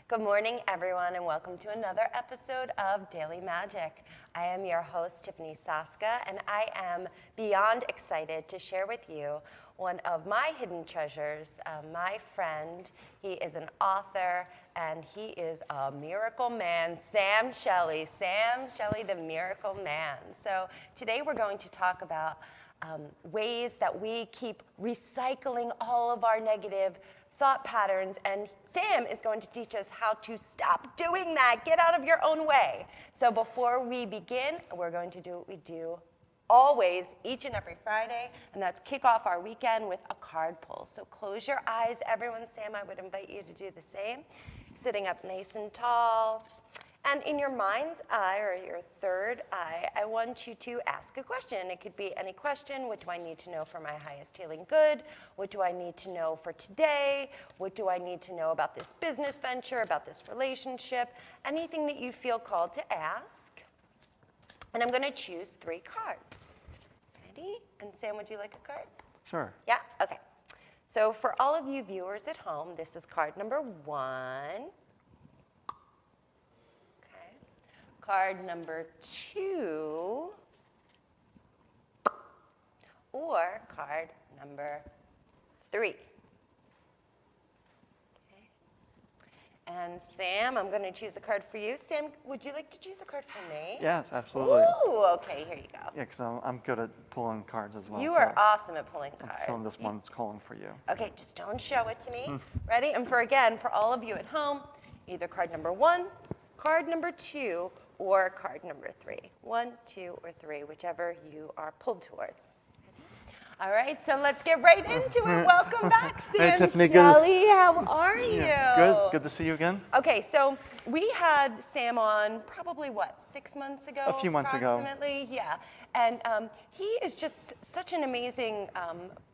Good morning, everyone, and welcome to another episode of Daily Magic. I am your host, Tiffany Saska, and I am beyond excited to share with you one of my hidden treasures, my friend. He is an author, and he is a miracle man, Sam Shelley. Sam Shelley, the miracle man. So today we're going to talk about ways that we keep recycling all of our negative thought patterns, and Sam is going to teach us how to stop doing that. Get out of your own way. So before we begin, we're going to do what we do always, each and every Friday, and that's kick off our weekend with a card pull. So close your eyes, everyone. Sam, I would invite you to do the same. Sitting up nice and tall. And in your mind's eye, or your third eye, I want you to ask a question. It could be any question. What do I need to know for my highest healing good? What do I need to know for today? What do I need to know about this business venture, about this relationship? Anything that you feel called to ask. And I'm going to choose 3 cards. Ready? And Sam, would you like a card? Sure. Yeah? Okay. So for all of you viewers at home, this is card number 1. Card number 2, or card number 3. Okay. And Sam, I'm going to choose a card for you. Sam, would you like to choose a card for me? Yes, absolutely. Ooh, okay, here you go. Yeah, because I'm good at pulling cards as well. You are awesome at pulling cards. I'm feeling this one's calling for you. Okay, just don't show it to me. Ready? And for all of you at home, either card number 1, card number 2, or card number 3. 1, 2, or 3, whichever you are pulled towards. All right, so let's get right into it. Welcome back, Sam Hey, Tiffany, Shelley. How are you? Yeah, good to see you again. Okay, so we had Sam on probably, 6 months ago? A few months ago. Approximately, yeah. And he is just such an amazing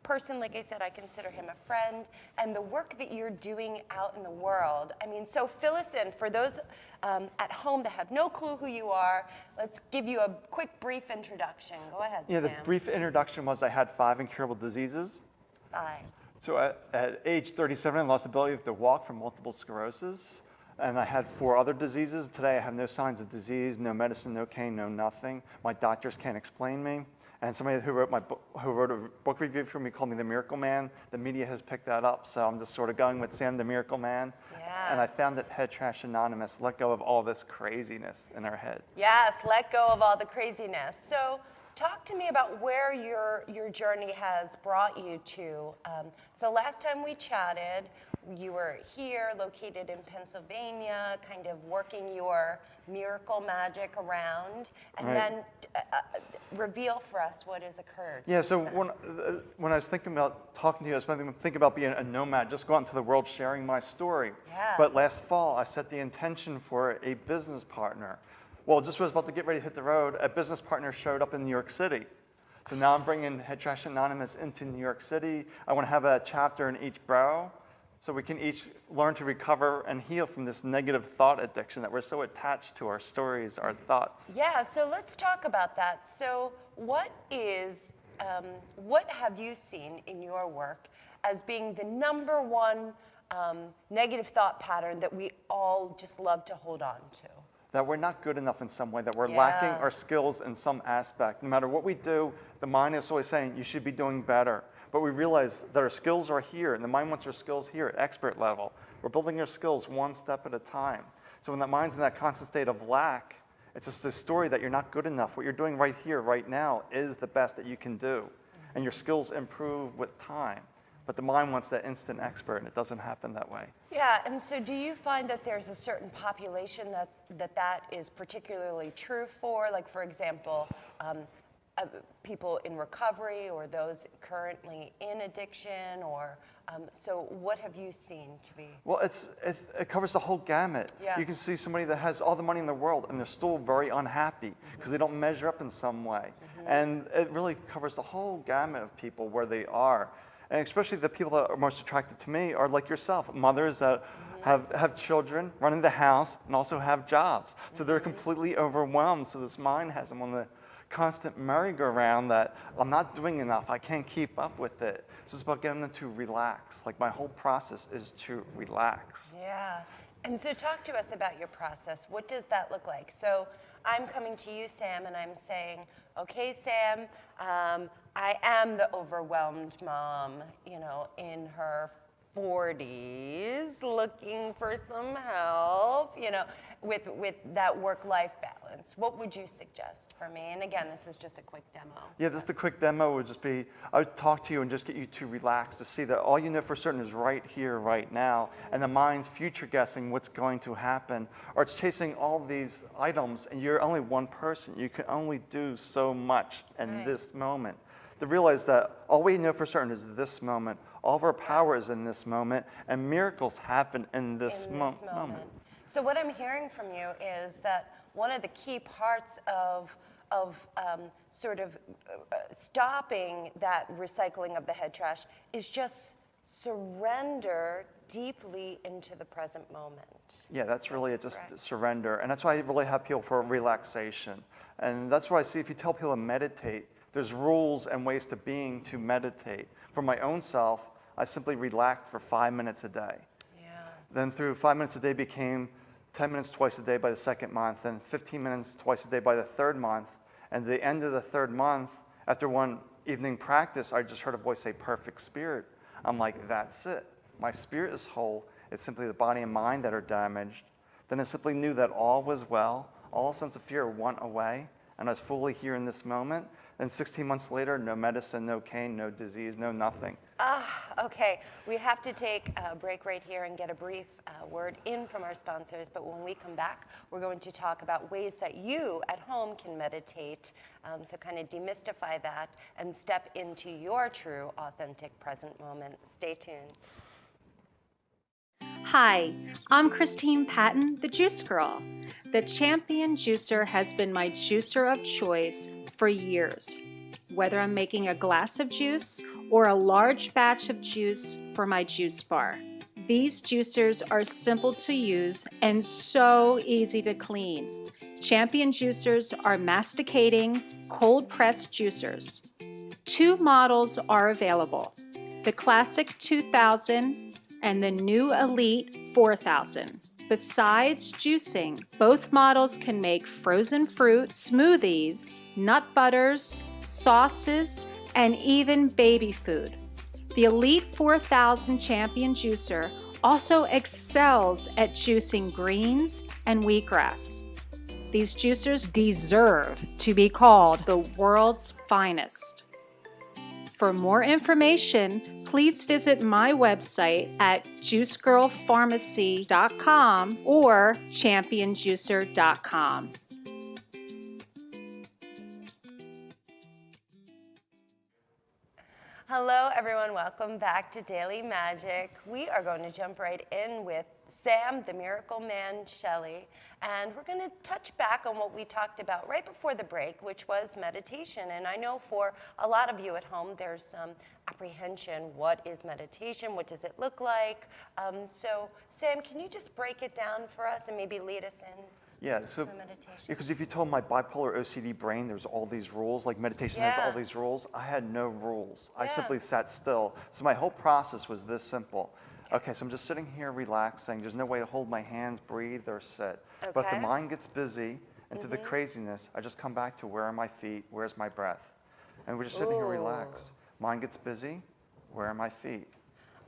person. Like I said, I consider him a friend. And the work that you're doing out in the world, I mean, so fill us in. For those at home that have no clue who you are, let's give you a quick, brief introduction. Go ahead, Yeah, Sam. the brief introduction was I had 5 incurable diseases. 5. So at age 37, I lost the ability to walk from multiple sclerosis. And I had 4 other diseases. Today I have no signs of disease, no medicine, no cane, no nothing. My doctors can't explain me. And somebody who wrote a book review for me called me the Miracle Man. The media has picked that up, so I'm just sort of going with Sam the Miracle Man. Yes. And I found that Head Trash Anonymous let go of all this craziness in our head. Yes, let go of all the craziness. So talk to me about where your journey has brought you to. So last time we chatted, you were here, located in Pennsylvania, kind of working your miracle magic around, and Right. then reveal for us what has occurred. Yeah, so since when I was thinking about talking to you, I was thinking about being a nomad, just go out into the world sharing my story. Yeah. But last fall, I set the intention for a business partner. Well, just was about to get ready to hit the road, a business partner showed up in New York City. So now I'm bringing Head Trash Anonymous into New York City. I want to have a chapter in each borough, so we can each learn to recover and heal from this negative thought addiction that we're so attached to our stories, our thoughts. Yeah, so let's talk about that. So what have you seen in your work as being the number one negative thought pattern that we all just love to hold on to? That we're not good enough in some way, that we're lacking our skills in some aspect. No matter what we do, the mind is always saying, you should be doing better. But we realize that our skills are here, and the mind wants our skills here at expert level. We're building our skills one step at a time. So when that mind's in that constant state of lack, it's just this story that you're not good enough. What you're doing right here, right now, is the best that you can do. And your skills improve with time. But the mind wants that instant expert, and it doesn't happen that way. Yeah, and so do you find that there's a certain population that is particularly true for? Like, for example, people in recovery or those currently in addiction, or so what have you seen to be? Well, it covers the whole gamut. Yeah. You can see somebody that has all the money in the world and they're still very unhappy because they don't measure up in some way. And it really covers the whole gamut of people where they are. And especially the people that are most attracted to me are like yourself, mothers that have children, running the house, and also have jobs. So they're completely overwhelmed. So this mind has them on the constant merry-go-round that I'm not doing enough, I can't keep up with it. So it's about getting them to relax. Like my whole process is to relax. Yeah. And so talk to us about your process. What does that look like? So I'm coming to you, Sam, and I'm saying, okay, Sam, I am the overwhelmed mom, you know, in her 40s, looking for some help, you know, with that work-life balance. What would you suggest for me? And again, this is just a quick demo. Yeah, this the quick demo would just be, I would talk to you and just get you to relax, to see that all you know for certain is right here, right now, and the mind's future guessing what's going to happen, or it's chasing all these items, and you're only one person. You can only do so much in this moment. To realize that all we know for certain is this moment. All of our power is in this moment, and miracles happen in this moment. So what I'm hearing from you is that one of the key parts of sort of stopping that recycling of the head trash is just surrender deeply into the present moment. Yeah, that's really it, just surrender. And that's why I really have people for relaxation. And that's why I see if you tell people to meditate, there's rules and ways to meditate. For my own self, I simply relaxed for 5 minutes a day. Yeah. Then through 5 minutes a day became 10 minutes twice a day by the second month, then 15 minutes twice a day by the third month. And at the end of the third month, after one evening practice, I just heard a voice say, perfect spirit. I'm like, that's it. My spirit is whole. It's simply the body and mind that are damaged. Then I simply knew that all was well. All sense of fear went away, and I was fully here in this moment. Then 16 months later, no medicine, no cane, no disease, no nothing. Okay. We have to take a break right here and get a brief word in from our sponsors. But when we come back, we're going to talk about ways that you at home can meditate. So kind of demystify that and step into your true, authentic present moment. Stay tuned. Hi, I'm Christine Patton, the Juice Girl. The Champion Juicer has been my juicer of choice for years. Whether I'm making a glass of juice or a large batch of juice for my juice bar. These juicers are simple to use and so easy to clean. Champion juicers are masticating, cold-pressed juicers. 2 models are available, the Classic 2000 and the new Elite 4000. Besides juicing, both models can make frozen fruit, smoothies, nut butters, sauces, and even baby food. The Elite 4000 Champion Juicer also excels at juicing greens and wheatgrass. These juicers deserve to be called the world's finest. For more information, please visit my website at juicegirlpharmacy.com or championjuicer.com. Hello, everyone. Welcome back to Daily Magic. We are going to jump right in with Sam, the Miracle Man, Shelley, and we're going to touch back on what we talked about right before the break, which was meditation. And I know for a lot of you at home, there's some apprehension. What is meditation? What does it look like? So, Sam, can you just break it down for us and maybe lead us in? Yeah, so because if you told my bipolar OCD brain there's all these rules, like meditation has all these rules, I had no rules. I simply sat still. So my whole process was this simple. Okay, so I'm just sitting here relaxing. There's no way to hold my hands, breathe, or sit. Okay. But if the mind gets busy into the craziness, I just come back to where are my feet, where's my breath? And we're just sitting here relaxed. Mind gets busy, where are my feet?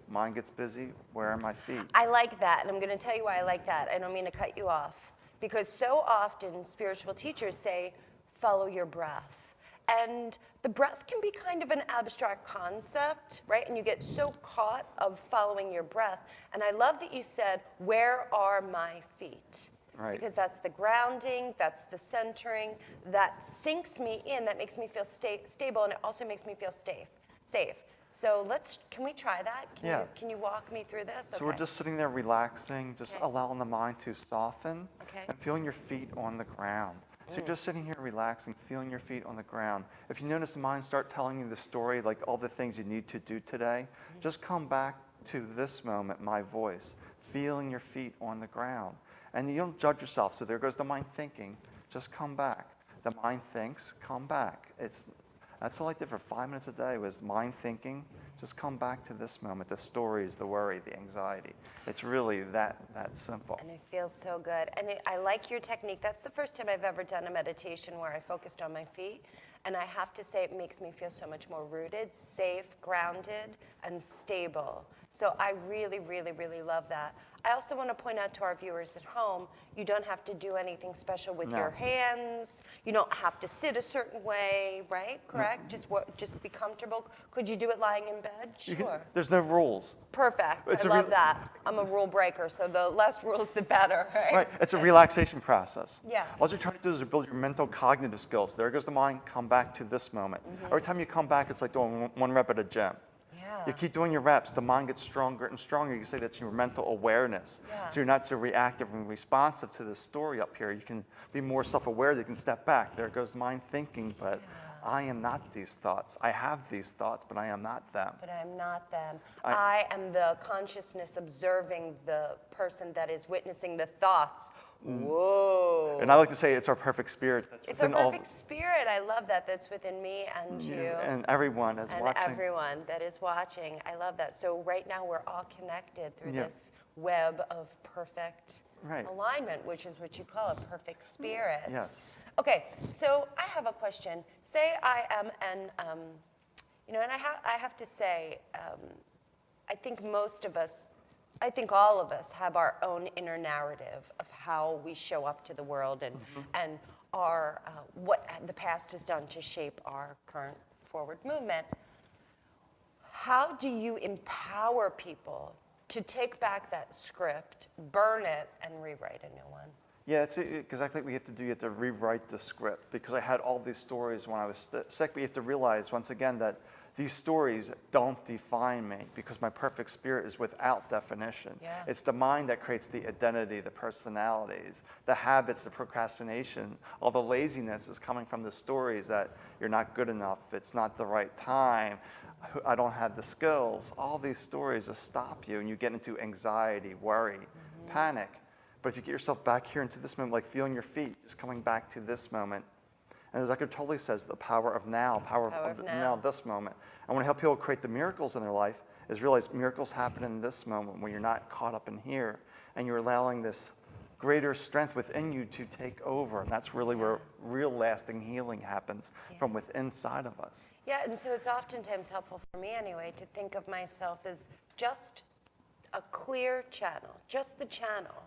Mind gets busy, where are my feet? I like that, and I'm going to tell you why I like that. I don't mean to cut you off. Because so often spiritual teachers say, follow your breath. And the breath can be kind of an abstract concept, right? And you get so caught of following your breath. And I love that you said, where are my feet? Right. Because that's the grounding, that's the centering, that sinks me in, that makes me feel stable, and it also makes me feel safe. So can we try that? Can you walk me through this? So we're just sitting there relaxing, just allowing the mind to soften and feeling your feet on the ground. So you're just sitting here relaxing, feeling your feet on the ground. If you notice the mind start telling you the story, like all the things you need to do today, just come back to this moment, my voice, feeling your feet on the ground. And you don't judge yourself, so there goes the mind thinking, just come back. The mind thinks, come back. That's all I did for 5 minutes a day was mind thinking, just come back to this moment, the stories, the worry, the anxiety. It's really that simple. And it feels so good. And I like your technique. That's the first time I've ever done a meditation where I focused on my feet. And I have to say, it makes me feel so much more rooted, safe, grounded, and stable. So I really, really, really love that. I also want to point out to our viewers at home, you don't have to do anything special with your hands. You don't have to sit a certain way, right? Correct? Just be comfortable. Could you do it lying in bed? Sure. There's no rules. Perfect. I love that. I'm a rule breaker, so the less rules, the better, right? Right. It's a relaxation process. Yeah. All you're trying to do is build your mental cognitive skills. There goes the mind, come back to this moment. Every time you come back, it's like doing one rep at a gym. Yeah. You keep doing your reps, the mind gets stronger and stronger. You say that's your mental awareness. Yeah. So you're not so reactive and responsive to this story up here. You can be more self-aware. You can step back. There goes the mind thinking, but I am not these thoughts. I have these thoughts, but I am not them. But I'm not them. I am the consciousness observing the person that is witnessing the thoughts. Whoa. And I like to say it's our perfect spirit. It's our perfect spirit. I love that. That's within me and you. And everyone is watching. And everyone that is watching. I love that. So right now we're all connected through this web of perfect alignment, which is what you call a perfect spirit. Yes. Okay, so I have a question. Say I am and I have to say, I think I think all of us have our own inner narrative of how we show up to the world and our what the past has done to shape our current forward movement. How do you empower people to take back that script, burn it, and rewrite a new one? Yeah, because I think we have to rewrite the script, because I had all these stories when I was sick. We have to realize once again that these stories don't define me, because my perfect spirit is without definition. Yeah. It's the mind that creates the identity, the personalities, the habits, the procrastination. All the laziness is coming from the stories that you're not good enough, it's not the right time, I don't have the skills. All these stories just stop you, and you get into anxiety, worry, panic. But if you get yourself back here into this moment, like feeling your feet, just coming back to this moment. And as Eckhart Tolle says, the power of now, power of now, this moment. I want to help people create the miracles in their life, is realize miracles happen in this moment when you're not caught up in here, and you're allowing this greater strength within you to take over. And that's really where real lasting healing happens, from within inside of us. Yeah, and so it's oftentimes helpful for me anyway to think of myself as just a clear channel, just the channel,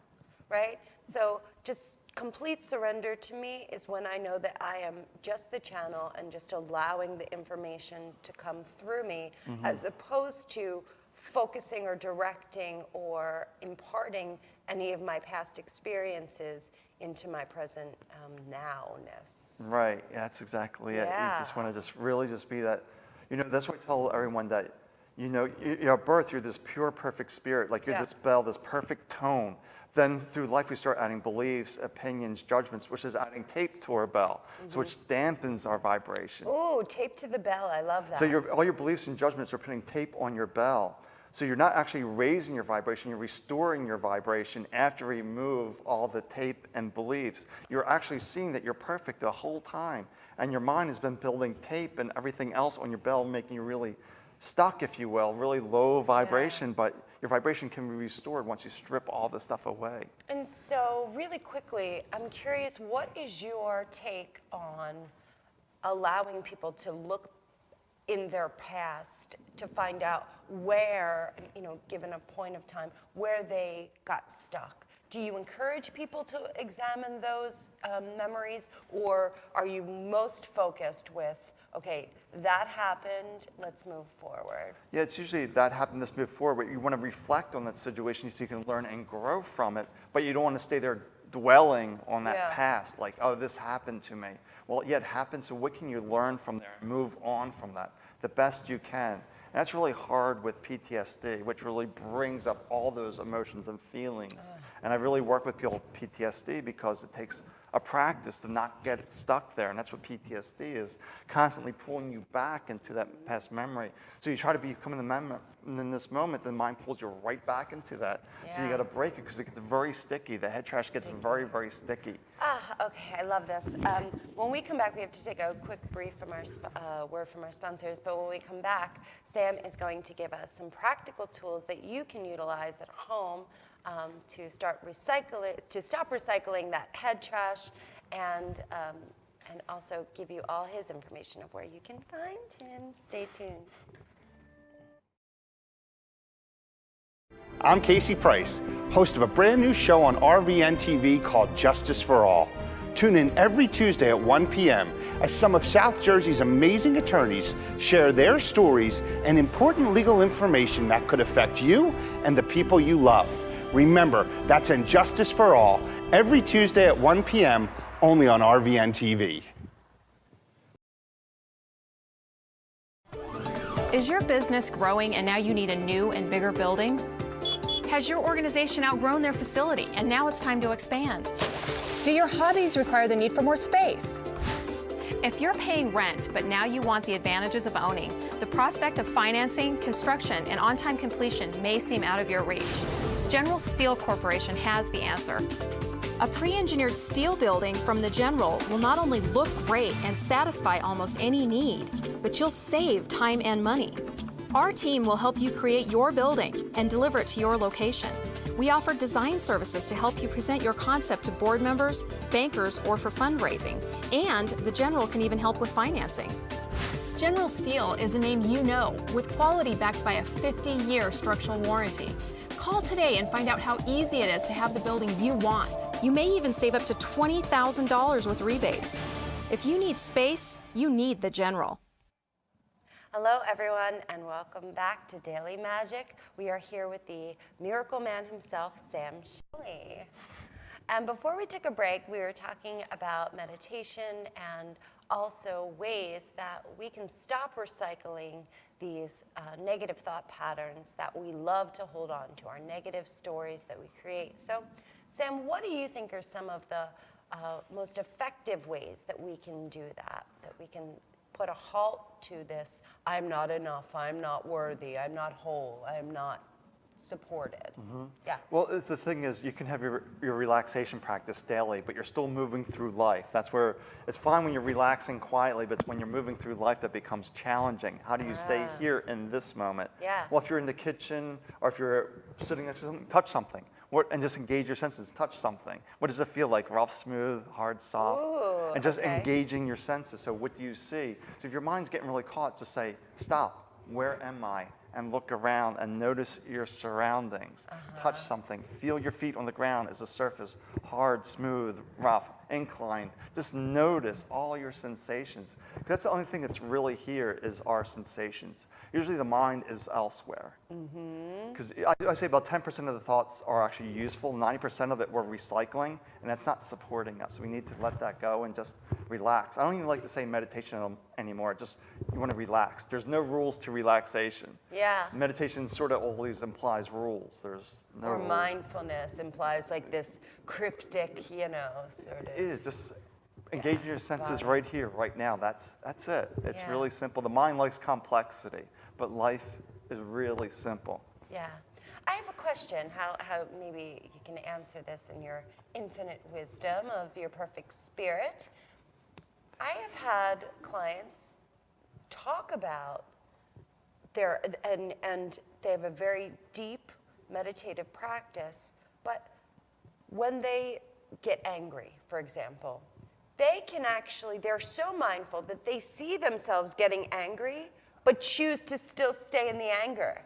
right? So just complete surrender to me is when I know that I am just the channel and just allowing the information to come through me, as opposed to focusing or directing or imparting any of my past experiences into my present nowness. Right, yeah, that's exactly it. You just want to really be that, that's why I tell everyone that, you're at birth, you're this pure, perfect spirit, like you're this bell, this perfect tone. Then through life, we start adding beliefs, opinions, judgments, which is adding tape to our bell, so which dampens our vibration. Ooh, tape to the bell, I love that. So all your beliefs and judgments are putting tape on your bell. So you're not actually raising your vibration, you're restoring your vibration after you remove all the tape and beliefs. You're actually seeing that you're perfect the whole time. And your mind has been building tape and everything else on your bell, making you really stuck, if you will, really low vibration, but your vibration can be restored once you strip all this stuff away. And so really quickly, I'm curious, what is your take on allowing people to look in their past to find out where, given a point of time, where they got stuck? Do you encourage people to examine those memories, or are you most focused with, okay, that happened, let's move forward? Yeah, it's usually that happened, let's move forward. You want to reflect on that situation so you can learn and grow from it, but you don't want to stay there dwelling on that Yeah. past, like, oh, this happened to me. Well, yeah, it happened, so what can you learn from there and move on from that the best you can? And that's really hard with PTSD, which really brings up all those emotions and feelings. And I really work with people with PTSD because it takes a practice to not get stuck there. And that's what PTSD is, constantly pulling you back into that past memory. So you try to become in the memory, and in this moment, the mind pulls you right back into that. So you Yeah. got to break it because it gets very sticky. The head trash gets very, very sticky. Okay, I love this. When we come back, we have to take a quick brief from our word from our sponsors. But when we come back, Sam is going to give us some practical tools that you can utilize at home to stop recycling that head trash, and also give you all his information of where you can find him. Stay tuned. I'm Casey Price, host of a brand new show on RVN TV called Justice for All. Tune in every Tuesday at 1 p.m. as some of South Jersey's amazing attorneys share their stories and important legal information that could affect you and the people you love. Remember, that's in Justice for All every Tuesday at 1 p.m. only on RVN TV. Is your business growing and now you need a new and bigger building? Has your organization outgrown their facility and now it's time to expand? Do your hobbies require the need for more space? If you're paying rent but now you want the advantages of owning, the prospect of financing, construction, and on-time completion may seem out of your reach. General Steel Corporation has the answer. A pre-engineered steel building from the General will not only look great and satisfy almost any need, but you'll save time and money. Our team will help you create your building and deliver it to your location. We offer design services to help you present your concept to board members, bankers, or for fundraising. And the General can even help with financing. General Steel is a name you know, with quality backed by a 50-year structural warranty. Call today and find out how easy it is to have the building you want. You may even save up to $20,000 with rebates. If you need space, you need the General. Hello, everyone, and welcome back to Daily Magic. We are here with the miracle man himself, Sam Shelley. And before we took a break, we were talking about meditation and also ways that we can stop recycling these negative thought patterns that we love to hold on to, our negative stories that we create. So, Sam, what do you think are some of the most effective ways that we can do that we can put a halt to this, I'm not enough, I'm not worthy, I'm not whole, I'm not supported? Yeah. Well, the thing is, you can have your relaxation practice daily, but you're still moving through life. That's where it's fine when you're relaxing quietly, but it's when you're moving through life that becomes challenging. How do you stay here in this moment? Yeah. Well, if you're in the kitchen or if you're sitting next to something, touch something. And just engage your senses. Touch something. What does it feel like? Rough, smooth, hard, soft? Ooh, and just okay. engaging your senses. So what do you see? So if your mind's getting really caught, just say, stop. Where am I? And look around and notice your surroundings. Touch something. Feel your feet on the ground. Is the surface hard, smooth, rough, inclined? Just notice all your sensations. That's the only thing that's really here is our sensations. Usually the mind is elsewhere. Because I say about 10% of the thoughts are actually useful. 90% of it we're recycling, and that's not supporting us. We need to let that go and just relax. I don't even like to say meditation anymore. Just you want to relax. There's no rules to relaxation. Yeah. Meditation sort of always implies rules. There's no Or rules. mindfulness implies like this cryptic, sort of. It is just engage your senses right here, right now. That's it. It's really simple. The mind likes complexity, but life is really simple. Yeah. I have a question, how maybe you can answer this in your infinite wisdom of your perfect spirit. I have had clients talk about and they have a very deep meditative practice, but when they get angry, for example, they're so mindful that they see themselves getting angry, but choose to still stay in the anger.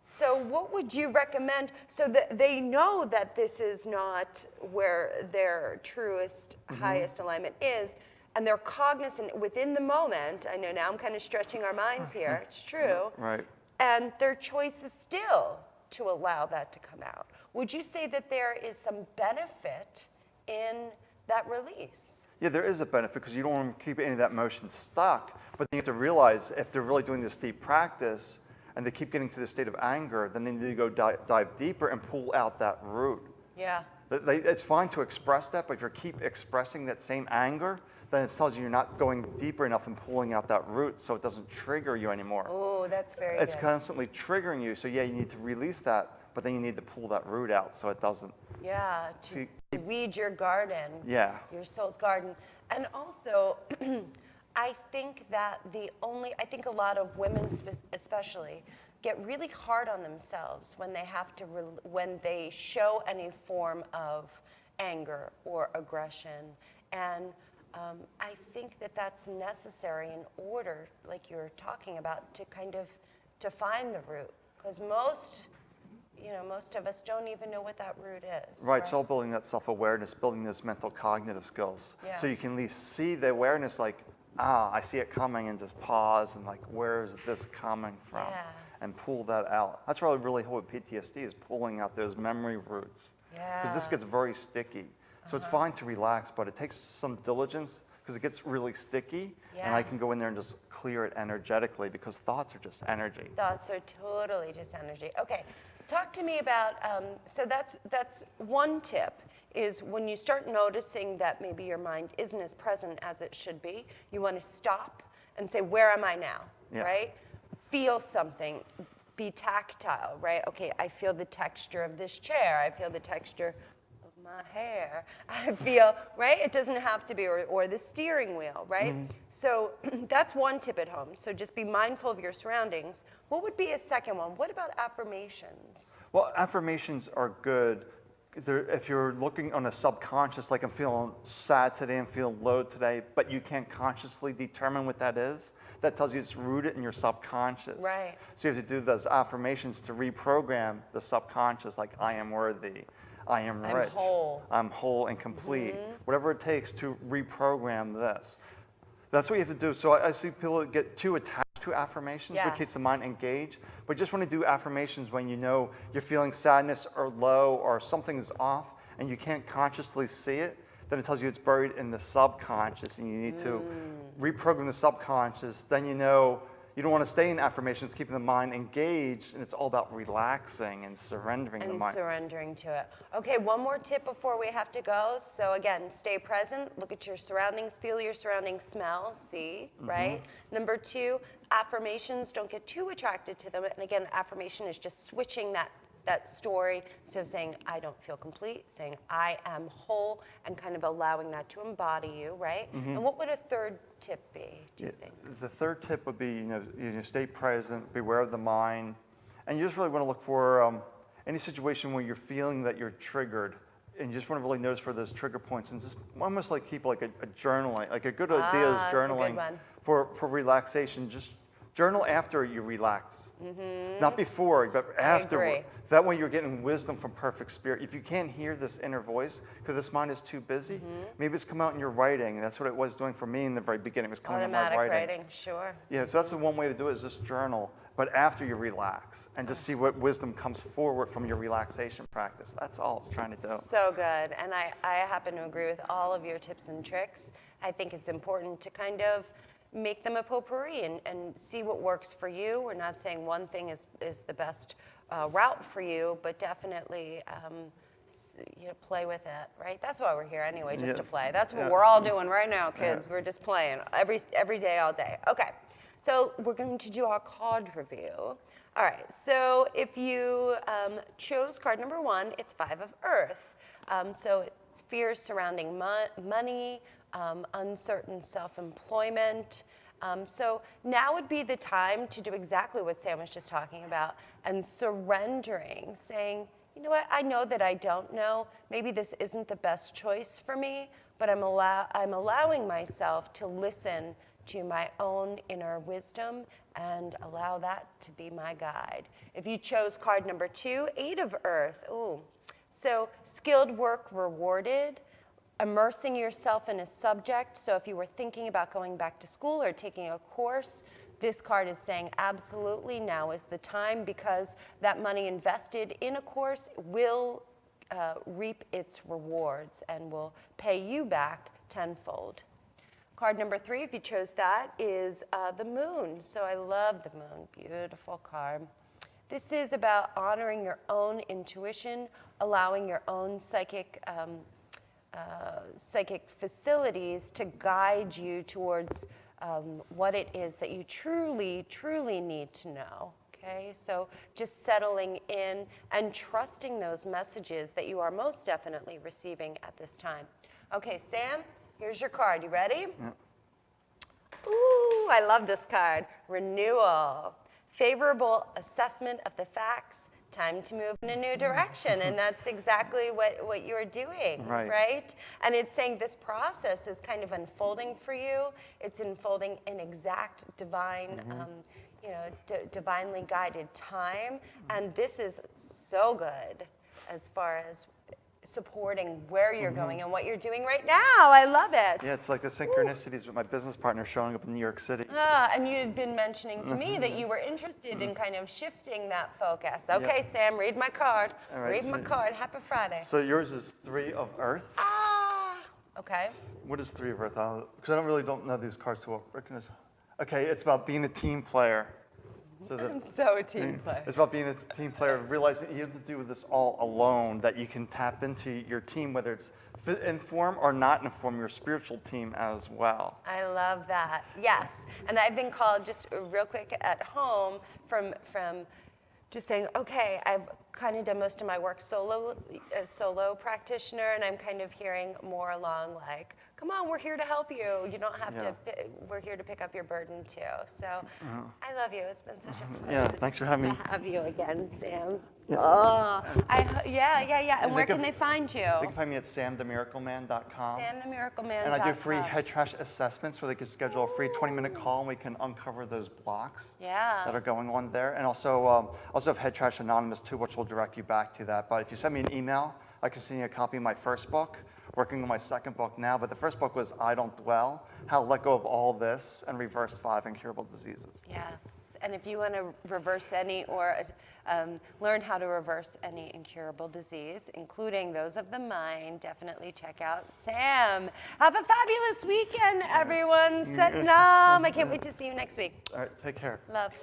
So what would you recommend so that they know that this is not where their truest, highest alignment is, and they're cognizant within the moment? I know now I'm kind of stretching our minds here, it's true. Right. And their choice is still to allow that to come out. Would you say that there is some benefit in that release. Yeah, there is a benefit because you don't want to keep any of that motion stuck. But then you have to realize if they're really doing this deep practice and they keep getting to the state of anger, then they need to go dive deeper and pull out that root. Yeah. It's fine to express that, but if you keep expressing that same anger, then it tells you you're not going deeper enough and pulling out that root so it doesn't trigger you anymore. Oh, that's very It's good. constantly triggering you, so yeah, you need to release that, but then you need to pull that root out so it doesn't. Yeah, to weed your garden. Yeah. Your soul's garden. And also, I think that I think a lot of women especially get really hard on themselves when they have to, when they show any form of anger or aggression. And I think that that's necessary in order, like you're talking about, to kind of, to find the root. Because most of us don't even know what that root is. Right, it's all building that self-awareness, building those mental cognitive skills. Yeah. So you can at least see the awareness like, I see it coming, and just pause and like, where's this coming from? Yeah. And pull that out. That's really what PTSD is, pulling out those memory roots. Because this Yeah. gets very sticky. So it's fine to relax, but it takes some diligence because it gets really sticky. And I Yeah. can go in there and just clear it energetically because thoughts are just energy. Thoughts are totally just energy. Okay, talk to me about, so that's one tip, is when you start noticing that maybe your mind isn't as present as it should be, you want to stop and say, where am I now, Yeah. right? Feel something, be tactile, right? Okay, I feel the texture of this chair, I feel the texture of my hair, I feel, right? It doesn't have to be, or the steering wheel, right? So that's one tip at home. So just be mindful of your surroundings. What would be a second one? What about affirmations? Well, affirmations are good. If you're looking on a subconscious, like I'm feeling sad today, I'm feeling low today, but you can't consciously determine what that is, that tells you it's rooted in your subconscious. Right. So you have to do those affirmations to reprogram the subconscious, like I am worthy, I am I'm rich, whole. I'm whole and complete. Whatever it takes to reprogram this. That's what you have to do. So I see people that get too attached to affirmations, which keeps the Yes. mind engaged. But you just want to do affirmations when you know you're feeling sadness or low or something is off and you can't consciously see it. Then it tells you it's buried in the subconscious and you need to reprogram the subconscious. Then you know you don't want to stay in affirmations, keeping the mind engaged, and it's all about relaxing and surrendering the And mind. surrendering to it. Okay, one more tip before we have to go. So again, stay present, look at your surroundings, feel your surroundings, smell, see, right? Number two, affirmations, don't get too attracted to them. And again, affirmation is just switching that story, instead of saying, I don't feel complete, saying, I am whole, and kind of allowing that to embody you, right? And what would a third tip be, do you think? The third tip would be, stay present, beware of the mind, and you just really want to look for any situation where you're feeling that you're triggered, and you just want to really notice for those trigger points, and just almost like keep like a journaling, like a good idea is that's a good journaling one. for relaxation. Just journal after you relax, not before, but afterward. agree. That way you're getting wisdom from perfect spirit. If you can't hear this inner voice, because this mind is too busy, maybe it's come out in your writing, and that's what it was doing for me in the very beginning, it was coming in my Automatic writing. writing, sure. Yeah, so that's the one way to do it, is just journal, but after you relax, and just see what wisdom comes forward from your relaxation practice. That's all it's trying to do. So good, and I happen to agree with all of your tips and tricks. I think it's important to kind of make them a potpourri and see what works for you. We're not saying one thing is the best route for you, but definitely play with it, right? That's why we're here anyway, just to play. That's what we're all doing right now, kids. We're just playing every day, all day. Okay, so we're going to do our card review. All right, so if you chose card number 1, it's 5 of Earth. So it's fears surrounding money, uncertain self-employment. So now would be the time to do exactly what Sam was just talking about, and surrendering, saying, you know what, I know that I don't know. Maybe this isn't the best choice for me, but I'm allowing myself to listen to my own inner wisdom and allow that to be my guide. If you chose card number 2, 8 of Earth, ooh. So skilled work rewarded, immersing yourself in a subject. So if you were thinking about going back to school or taking a course, this card is saying absolutely now is the time, because that money invested in a course will reap its rewards and will pay you back tenfold. Card number 3, if you chose that, is the moon. So I love the moon, beautiful card. This is about honoring your own intuition, allowing your own psychic facilities to guide you towards what it is that you truly, truly need to know. Okay, so just settling in and trusting those messages that you are most definitely receiving at this time. Okay, Sam, here's your card. You ready? Yep. Ooh, I love this card. Renewal. Favorable assessment of the facts. Time to move in a new direction. And that's exactly what you're doing, right? And it's saying this process is kind of unfolding for you. It's unfolding in exact divine, divinely guided time. And this is so good as far as supporting where you're going and what you're doing right now. I love it. Yeah, it's like the synchronicities with my business partner showing up in New York City. And you had been mentioning to me that you were interested in kind of shifting that focus. Okay, Sam, read my card. All right, read my card. Happy Friday. So yours is 3 of Earth. Okay. What is 3 of Earth? Because I don't know these cards too well. Okay, it's about being a team player. So I'm so a team player. It's about being a team player, realizing that you have to do this all alone, that you can tap into your team, whether it's inform or not inform, your spiritual team as well. I love that. Yes. And I've been called, just real quick at home, from just saying, okay, I've kind of done most of my work solo practitioner, and I'm kind of hearing more along like, come on, we're here to help you. You don't have to, we're here to pick up your burden too. So I love you. It's been such a pleasure. Yeah, thanks for having me. To have you again, Sam. Yeah. Oh, And where can they find you? They can find me at samthemiracleman.com. samthemiracleman.com. And I do free head trash assessments where they can schedule a free 20-minute call and we can uncover those blocks that are going on there. And also have Head Trash Anonymous too, which will direct you back to that. But if you send me an email, I can send you a copy of my first book. Working on my second book now, but the first book was I Don't Dwell, How to Let Go of All This and Reverse 5 Incurable Diseases. Yes, and if you want to reverse any or learn how to reverse any incurable disease, including those of the mind, definitely check out Sam. Have a fabulous weekend, everyone. Satnam. I can't wait to see you next week. All right, take care. Love.